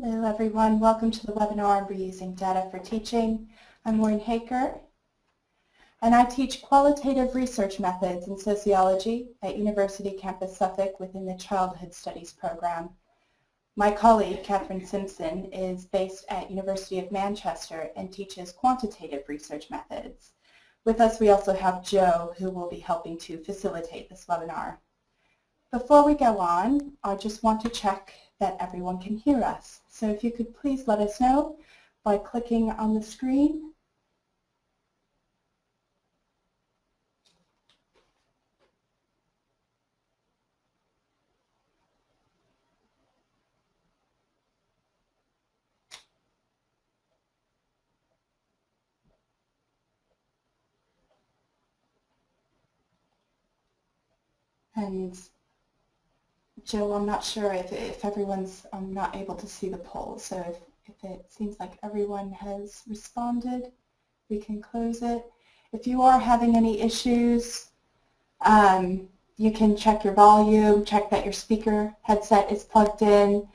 Hello everyone, welcome to the webinar on reusing data for teaching. I'm Maureen Haaker, and I teach qualitative research methods in sociology at University Campus Suffolk within the Childhood Studies program. My colleague, Kathryn Simpson, is based at University of Manchester and teaches quantitative research methods. With us we also have Joe, who will be helping to facilitate this webinar. Before we go on, I just want to check that everyone can hear us. So if you could please let us know by clicking on the screen. And Joe, I'm not sure if everyone's, I'm not able to see the poll, so if it seems like everyone has responded, we can close it. If you are having any issues, you can check your volume, check that your speaker headset is plugged in,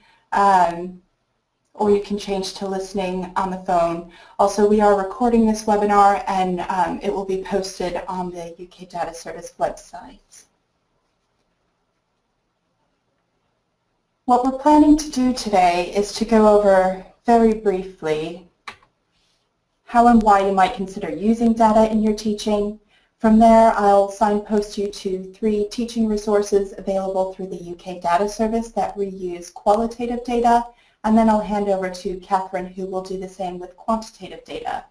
or you can change to listening on the phone. Also, we are recording this webinar and it will be posted on the UK Data Service website. What we're planning to do today is to go over very briefly how and why you might consider using data in your teaching. From there, I'll signpost you to 3 teaching resources available through the UK Data Service that reuse qualitative data, and then I'll hand over to Kathryn, who will do the same with quantitative data.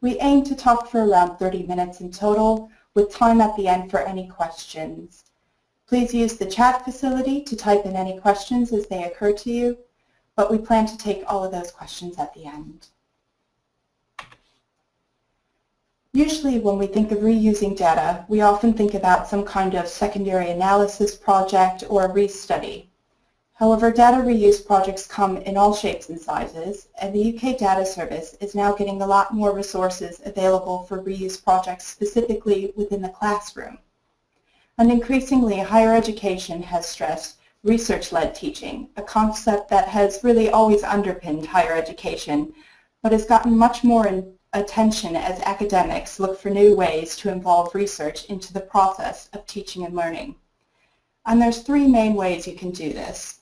We aim to talk for around 30 minutes in total, with time at the end for any questions. Please use the chat facility to type in any questions as they occur to you, but we plan to take all of those questions at the end. Usually when we think of reusing data, we often think about some kind of secondary analysis project or a restudy. However, data reuse projects come in all shapes and sizes, and the UK Data Service is now getting a lot more resources available for reuse projects specifically within the classroom. And increasingly, higher education has stressed research-led teaching, a concept that has really always underpinned higher education, but has gotten much more attention as academics look for new ways to involve research into the process of teaching and learning. And there's 3 main ways you can do this.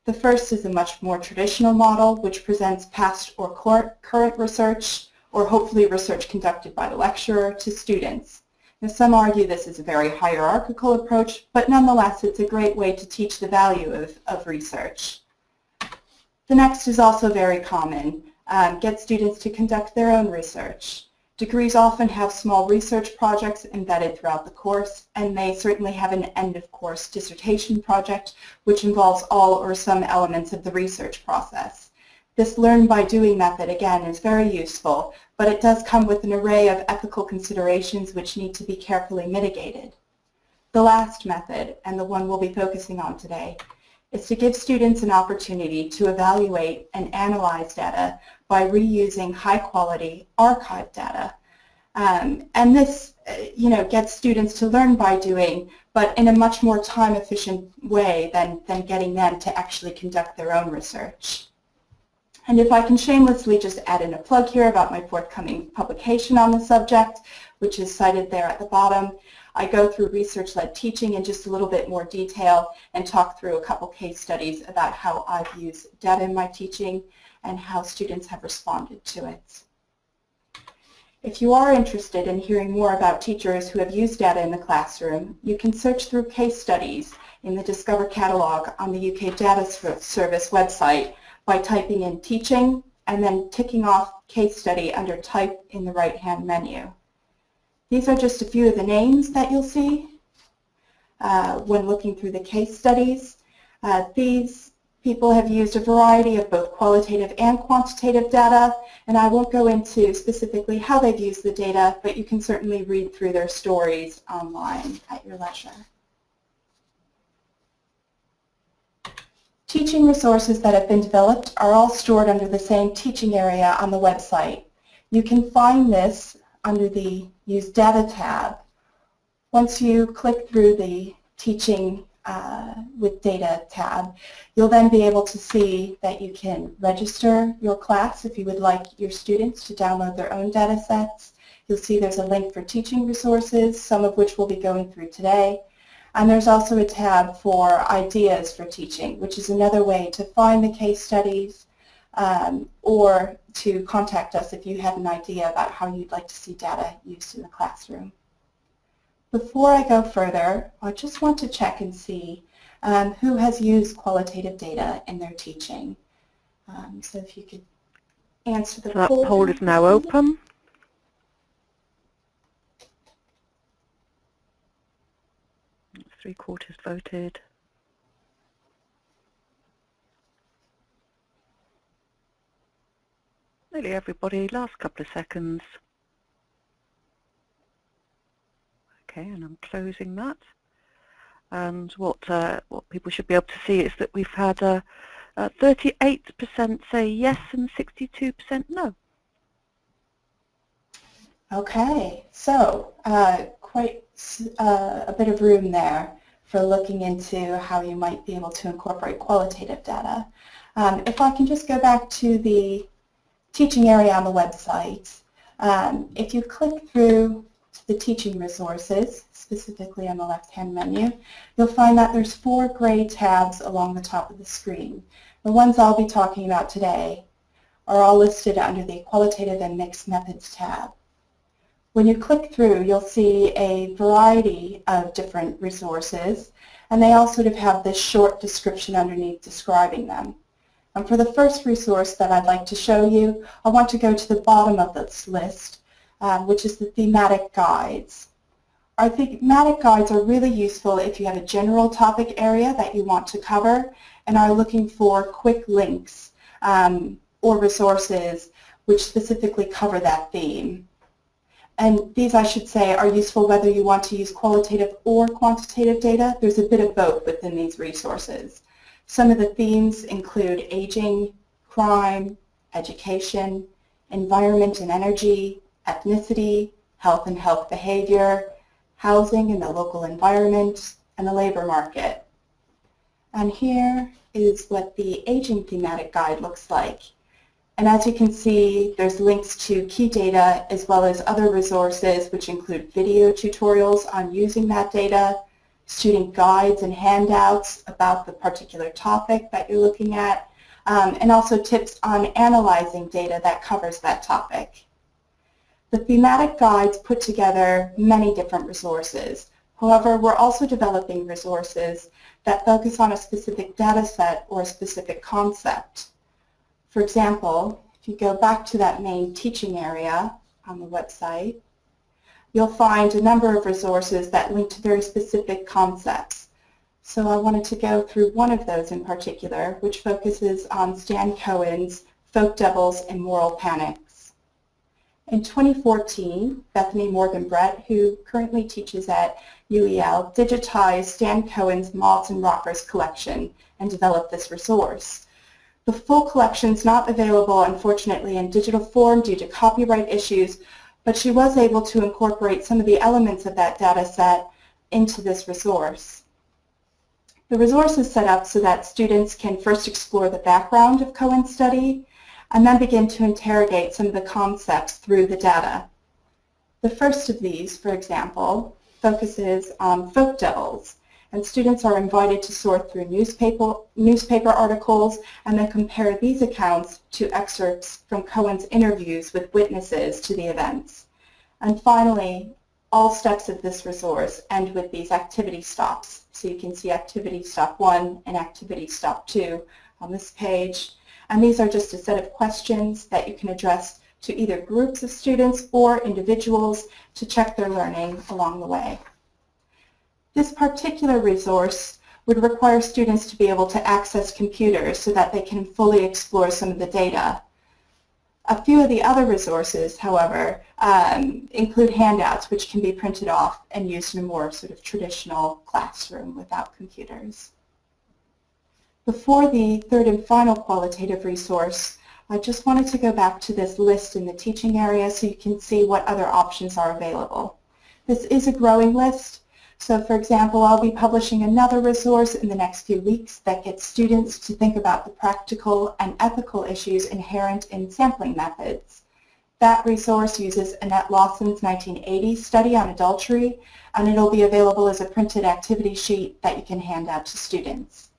The first is a much more traditional model, which presents past or current research, or hopefully research conducted by the lecturer, to students. Now, some argue this is a very hierarchical approach, but nonetheless it's a great way to teach the value of research. The next is also very common. Get students to conduct their own research. Degrees often have small research projects embedded throughout the course, and may certainly have an end-of-course dissertation project, which involves all or some elements of the research process. This learn-by-doing method, again, is very useful, but it does come with an array of ethical considerations which need to be carefully mitigated. The last method, and the one we'll be focusing on today, is to give students an opportunity to evaluate and analyze data by reusing high-quality archived data. And this gets students to learn by doing, but in a much more time-efficient way than getting them to actually conduct their own research. And if I can shamelessly just add in a plug here about my forthcoming publication on the subject, which is cited there at the bottom, I go through research-led teaching in just a little bit more detail and talk through a couple case studies about how I've used data in my teaching and how students have responded to it. If you are interested in hearing more about teachers who have used data in the classroom, you can search through case studies in the Discover catalog on the UK Data Service website by typing in teaching and then ticking off case study under type in the right-hand menu. These are just a few of the names that you'll see when looking through the case studies. These people have used a variety of both qualitative and quantitative data, and I won't go into specifically how they've used the data, but you can certainly read through their stories online at your leisure. Teaching resources that have been developed are all stored under the same teaching area on the website. You can find this under the Use Data tab. Once you click through the teaching with Data tab, you'll then be able to see that you can register your class if you would like your students to download their own data sets. You'll see there's a link for teaching resources, some of which we'll be going through today. And there's also a tab for ideas for teaching, which is another way to find the case studies or to contact us if you have an idea about how you'd like to see data used in the classroom. Before I go further, I just want to check and see who has used qualitative data in their teaching. So if you could answer the poll. That poll is now open. Three-quarters voted. Nearly everybody. Last couple of seconds. Okay, and I'm closing that. And what people should be able to see is that we've had 38% say yes and 62% no. Okay, so quite a bit of room there for looking into how you might be able to incorporate qualitative data. If I can just go back to the teaching area on the website, if you click through to the teaching resources, specifically on the left-hand menu, you'll find that there's 4 gray tabs along the top of the screen. The ones I'll be talking about today are all listed under the Qualitative and Mixed Methods tab. When you click through, you'll see a variety of different resources, and they all sort of have this short description underneath describing them. And for the first resource that I'd like to show you, I want to go to the bottom of this list, which is the thematic guides. Our thematic guides are really useful if you have a general topic area that you want to cover and are looking for quick links or resources which specifically cover that theme. And these, I should say, are useful whether you want to use qualitative or quantitative data. There's a bit of both within these resources. Some of the themes include aging, crime, education, environment and energy, ethnicity, health and health behavior, housing and the local environment, and the labor market. And here is what the aging thematic guide looks like. And as you can see, there's links to key data as well as other resources which include video tutorials on using that data, student guides and handouts about the particular topic that you're looking at, and also tips on analyzing data that covers that topic. The thematic guides put together many different resources. However, we're also developing resources that focus on a specific data set or a specific concept. For example, if you go back to that main teaching area on the website, you'll find a number of resources that link to very specific concepts. So I wanted to go through one of those in particular, which focuses on Stan Cohen's Folk Devils and Moral Panics. In 2014, Bethany Morgan-Brett, who currently teaches at UEL, digitized Stan Cohen's Moths and Rockers collection and developed this resource. The full collection is not available, unfortunately, in digital form due to copyright issues, but she was able to incorporate some of the elements of that data set into this resource. The resource is set up so that students can first explore the background of Cohen's study and then begin to interrogate some of the concepts through the data. The first of these, for example, focuses on folk devils, and students are invited to sort through newspaper articles and then compare these accounts to excerpts from Cohen's interviews with witnesses to the events. And finally, all steps of this resource end with these activity stops. So you can see activity stop 1 and activity stop 2 on this page. And these are just a set of questions that you can address to either groups of students or individuals to check their learning along the way. This particular resource would require students to be able to access computers so that they can fully explore some of the data. A few of the other resources, however, include handouts which can be printed off and used in a more sort of traditional classroom without computers. Before the third and final qualitative resource, I just wanted to go back to this list in the teaching area so you can see what other options are available. This is a growing list, So for example, I'll be publishing another resource in the next few weeks that gets students to think about the practical and ethical issues inherent in sampling methods. That resource uses Annette Lawson's 1980 study on adultery, and it'll be available as a printed activity sheet that you can hand out to students.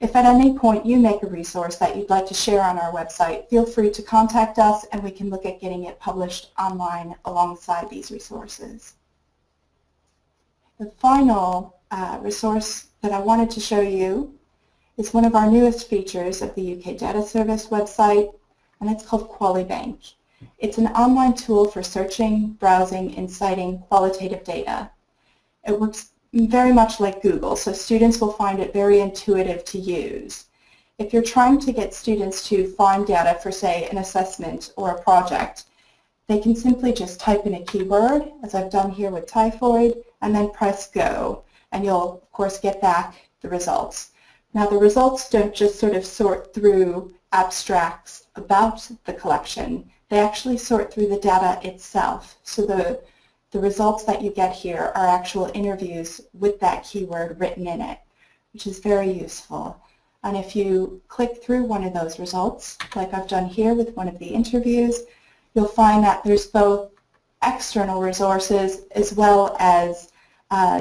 If at any point you make a resource that you'd like to share on our website, feel free to contact us and we can look at getting it published online alongside these resources. The final resource that I wanted to show you is one of our newest features of the UK Data Service website, and it's called QualiBank. It's an online tool for searching, browsing, and citing qualitative data. It works very much like Google, so students will find it very intuitive to use. If you're trying to get students to find data for, say, an assessment or a project, they can simply just type in a keyword, as I've done here with typhoid, and then press go, and you'll, of course, get back the results. Now, the results don't just sort of sort through abstracts about the collection. They actually sort through the data itself. So the results that you get here are actual interviews with that keyword written in it, which is very useful. And if you click through one of those results, like I've done here with one of the interviews, you'll find that there's both external resources as well as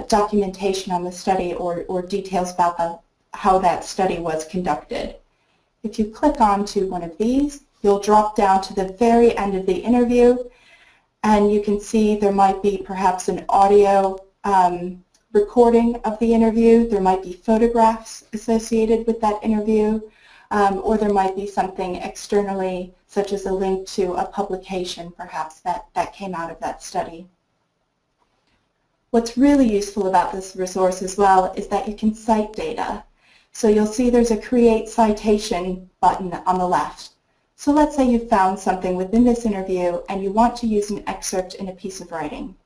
documentation on the study or details about how that study was conducted. If you click onto one of these, you'll drop down to the very end of the interview, and you can see there might be perhaps an audio recording of the interview, there might be photographs associated with that interview, or there might be something externally, such as a link to a publication perhaps that came out of that study. What's really useful about this resource as well is that you can cite data. So you'll see there's a Create Citation button on the left. So let's say you found something within this interview and you want to use an excerpt in a piece of writing.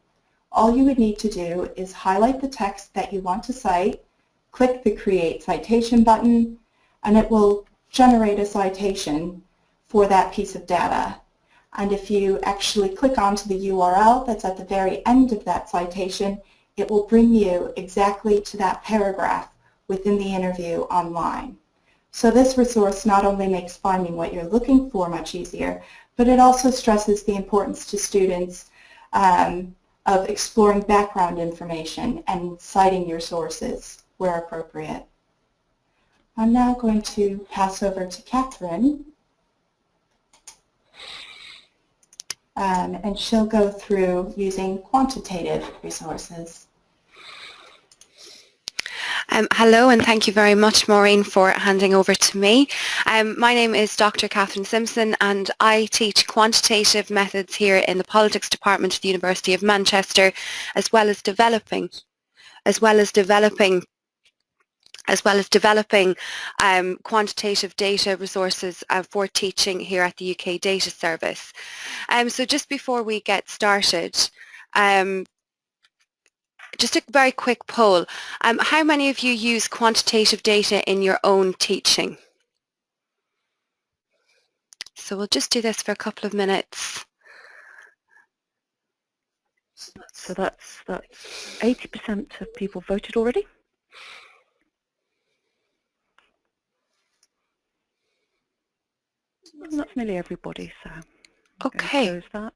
All you would need to do is highlight the text that you want to cite, click the Create Citation button, and it will generate a citation for that piece of data. And if you actually click onto the URL that's at the very end of that citation, it will bring you exactly to that paragraph within the interview online. So this resource not only makes finding what you're looking for much easier, but it also stresses the importance to students of exploring background information and citing your sources where appropriate. I'm now going to pass over to Kathryn, and she'll go through using quantitative resources. Hello, and thank you very much, Maureen, for handing over to me. My name is Dr. Kathryn Simpson, and I teach quantitative methods here in the Politics Department at the University of Manchester, as well as developing quantitative data resources for teaching here at the UK Data Service. So just before we get started, just a very quick poll. How many of you use quantitative data in your own teaching? So we'll just do this for a couple of minutes. So that's 80% of people voted already. And that's nearly everybody, so Okay. close that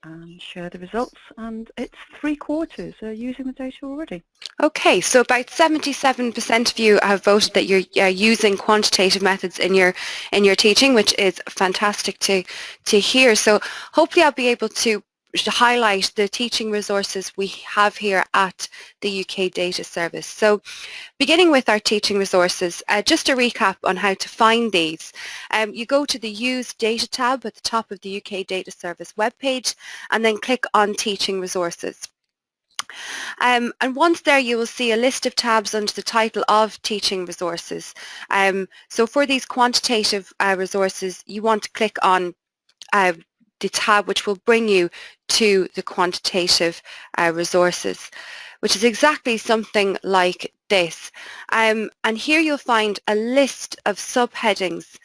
and share the results, and it's 3/4 are using the data already. Okay, so about 77% of you have voted that you're using quantitative methods in your teaching, which is fantastic to hear. So hopefully I'll be able to highlight the teaching resources we have here at the UK Data Service. So beginning with our teaching resources, just a recap on how to find these. You go to the Use Data tab at the top of the UK Data Service webpage and then click on Teaching Resources. And once there you will see a list of tabs under the title of Teaching Resources. So for these quantitative resources you want to click on the tab which will bring you to the quantitative resources, which is exactly something like this. And here you'll find a list of subheadings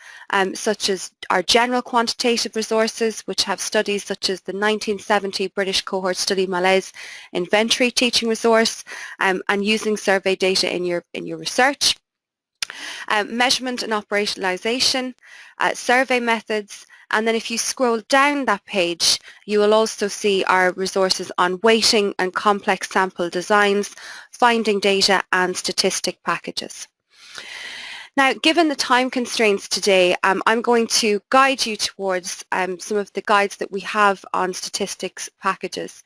such as our general quantitative resources, which have studies such as the 1970 British cohort study Malaise inventory teaching resource, and using survey data in your research. Measurement and operationalization, survey methods, and then if you scroll down that page, you will also see our resources on weighting and complex sample designs, finding data, and statistic packages. Now, given the time constraints today, I'm going to guide you towards some of the guides that we have on statistics packages.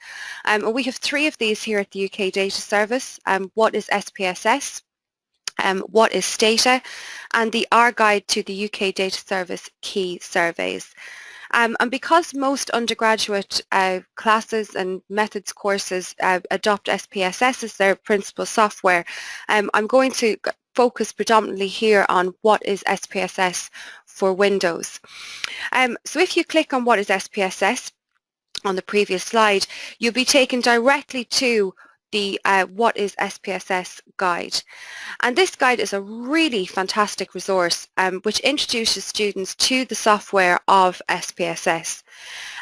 We have 3 of these here at the UK Data Service. What is SPSS? What is Stata, and the R Guide to the UK Data Service Key Surveys. And because most undergraduate classes and methods courses adopt SPSS as their principal software, I'm going to focus predominantly here on what is SPSS for Windows. So if you click on what is SPSS on the previous slide, you'll be taken directly to the What is SPSS guide. And this guide is a really fantastic resource which introduces students to the software of SPSS.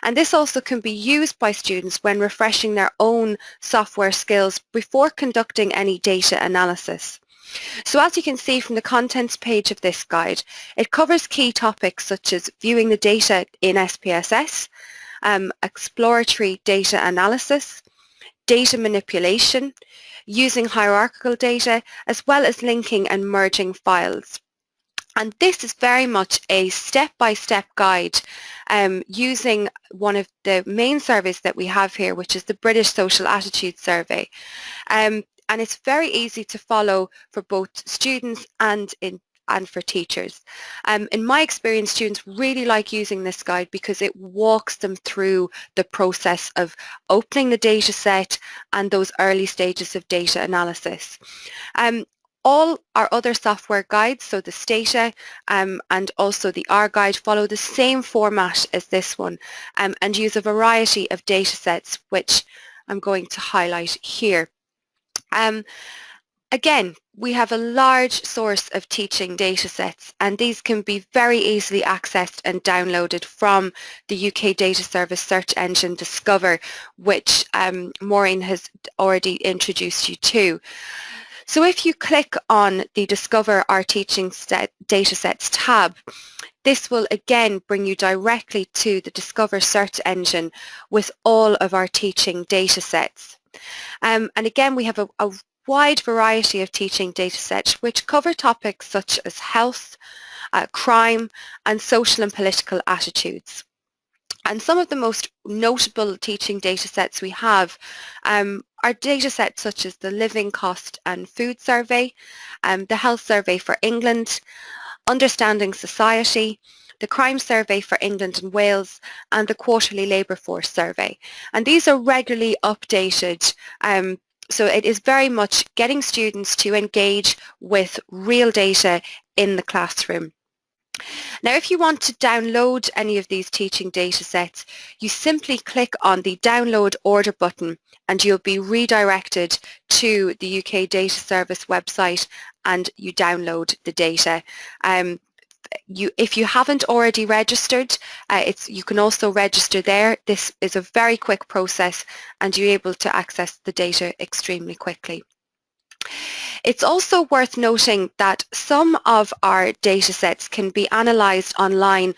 And this also can be used by students when refreshing their own software skills before conducting any data analysis. So as you can see from the contents page of this guide, it covers key topics such as viewing the data in SPSS, exploratory data analysis, data manipulation, using hierarchical data, as well as linking and merging files. And this is very much a step-by-step guide using one of the main surveys that we have here, which is the British Social Attitude Survey. And it's very easy to follow for both students and for teachers. In my experience, students really like using this guide because it walks them through the process of opening the data set and those early stages of data analysis. All our other software guides, so the Stata and also the R Guide, follow the same format as this one and use a variety of data sets, which I'm going to highlight here. Again, we have a large source of teaching data sets, and these can be very easily accessed and downloaded from the UK Data Service search engine Discover, which Maureen has already introduced you to. So if you click on the Discover Our Teaching Datasets tab, this will again bring you directly to the Discover search engine with all of our teaching datasets. And again, we have a wide variety of teaching datasets which cover topics such as health, crime, and social and political attitudes. And some of the most notable teaching datasets we have are datasets such as the Living Cost and Food Survey, the Health Survey for England, Understanding Society, the Crime Survey for England and Wales, and the Quarterly Labour Force Survey. And these are regularly updated, so it is very much getting students to engage with real data in the classroom. Now, if you want to download any of these teaching data sets, you simply click on the Download Order button and you'll be redirected to the UK Data Service website and you download the data. If you haven't already registered, you can also register there. This is a very quick process and you're able to access the data extremely quickly. It's also worth noting that some of our data sets can be analysed online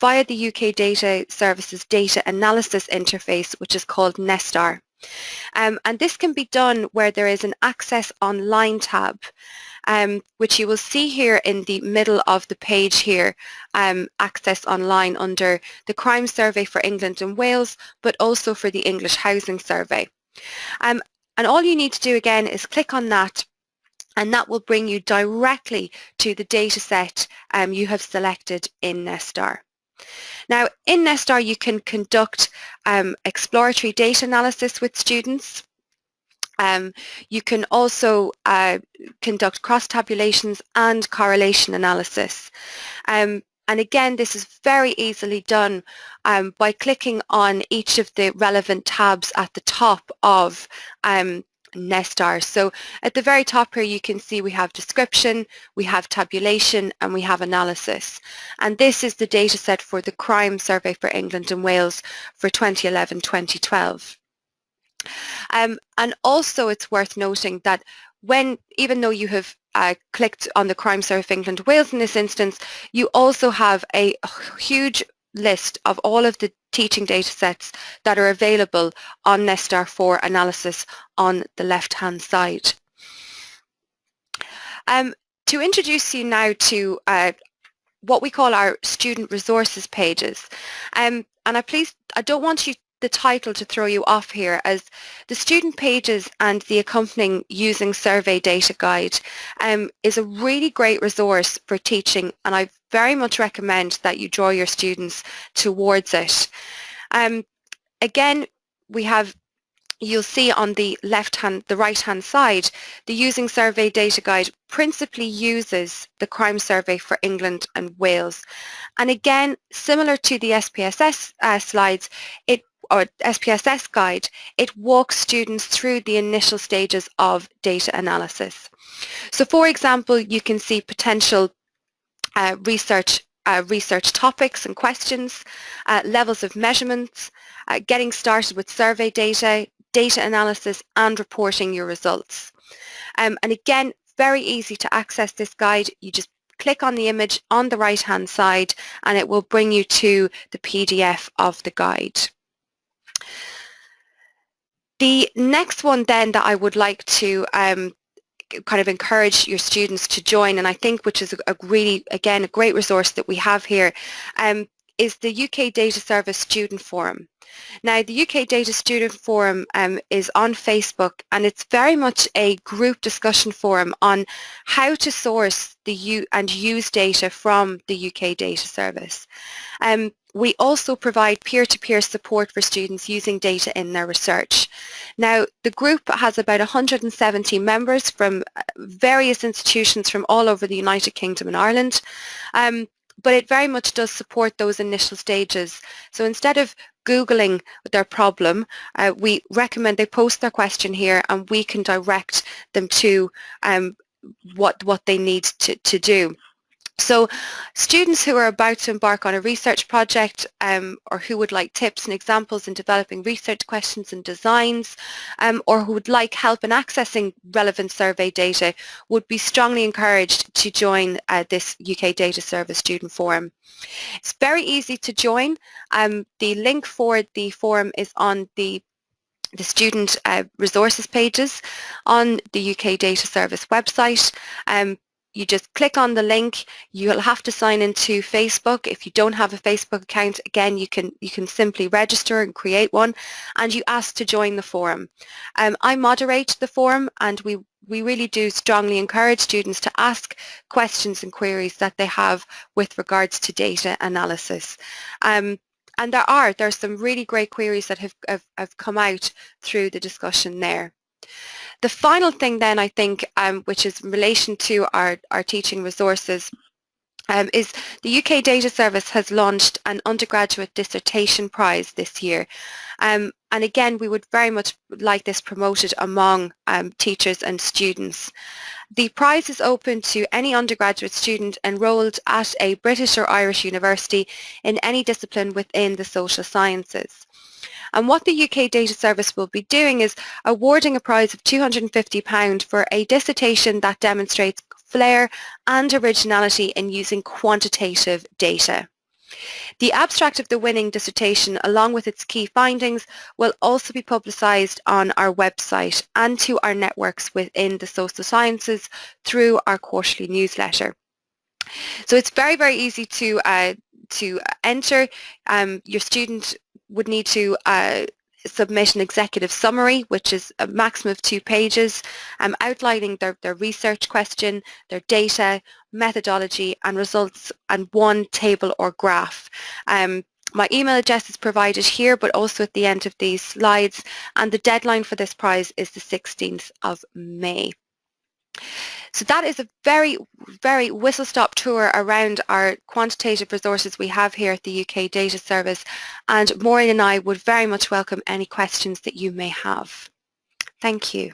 via the UK Data Services Data Analysis Interface, which is called Nestar. And this can be done where there is an Access Online tab, which you will see here in the middle of the page here, Access Online under the Crime Survey for England and Wales, but also for the English Housing Survey. And all you need to do again is click on that, and that will bring you directly to the data set you have selected in Nestar. Now, in Nestar, you can conduct exploratory data analysis with students. You can also conduct cross-tabulations and correlation analysis. And again, this is very easily done by clicking on each of the relevant tabs at the top of Nestar. So at the very top here you can see we have description, we have tabulation, and we have analysis. And this is the data set for the crime survey for England and Wales for 2011-2012. And also it's worth noting that even though you have clicked on the crime survey of England and Wales in this instance, you also have a huge list of all of the teaching data sets that are available on Nestar for analysis on the left-hand side. To introduce you now to what we call our student resources pages, and I don't want the title to throw you off here, as the student pages and the accompanying using survey data guide is a really great resource for teaching, and I very much recommend that you draw your students towards it. Again, you'll see on the right-hand side, the Using Survey Data Guide principally uses the crime survey for England and Wales. And again, similar to the SPSS slides, or SPSS guide, it walks students through the initial stages of data analysis. So for example, you can see potential research topics and questions, levels of measurements, getting started with survey data, data analysis, and reporting your results. And again, very easy to access this guide. You just click on the image on the right hand side and it will bring you to the PDF of the guide. The next one then that I would like to kind of encourage your students to join, and I think which is a really, again, a great resource that we have here, is the UK Data Service Student Forum. Now, the UK Data Student Forum is on Facebook, and it's very much a group discussion forum on how to source and use data from the UK Data Service. We also provide peer-to-peer support for students using data in their research. Now, the group has about 170 members from various institutions from all over the United Kingdom and Ireland, but it very much does support those initial stages. So instead of Googling their problem, we recommend they post their question here and we can direct them to what they need to do. So students who are about to embark on a research project or who would like tips and examples in developing research questions and designs, or who would like help in accessing relevant survey data would be strongly encouraged to join this UK Data Service Student Forum. It's very easy to join. The link for the forum is on the student resources pages on the UK Data Service website. You just click on the link. You'll have to sign into Facebook. If you don't have a Facebook account, again, you can simply register and create one, and you ask to join the forum. I moderate the forum, and we really do strongly encourage students to ask questions and queries that they have with regards to data analysis. And there are some really great queries that have come out through the discussion there. The final thing then, I think, which is in relation to our teaching resources, is the UK Data Service has launched an undergraduate dissertation prize this year. And again, we would very much like this promoted among teachers and students. The prize is open to any undergraduate student enrolled at a British or Irish university in any discipline within the social sciences. And what the UK Data Service will be doing is awarding a prize of £250 for a dissertation that demonstrates flair and originality in using quantitative data. The abstract of the winning dissertation, along with its key findings, will also be publicised on our website and to our networks within the social sciences through our quarterly newsletter. So it's very, very easy to enter. Your student would need to submit an executive summary, which is a maximum of 2 pages, outlining their research question, their data, methodology and results, and 1 table or graph. My email address is provided here, but also at the end of these slides, and the deadline for this prize is the 16th of May. So that is a very, very whistle-stop tour around our quantitative resources we have here at the UK Data Service, and Maureen and I would very much welcome any questions that you may have. Thank you.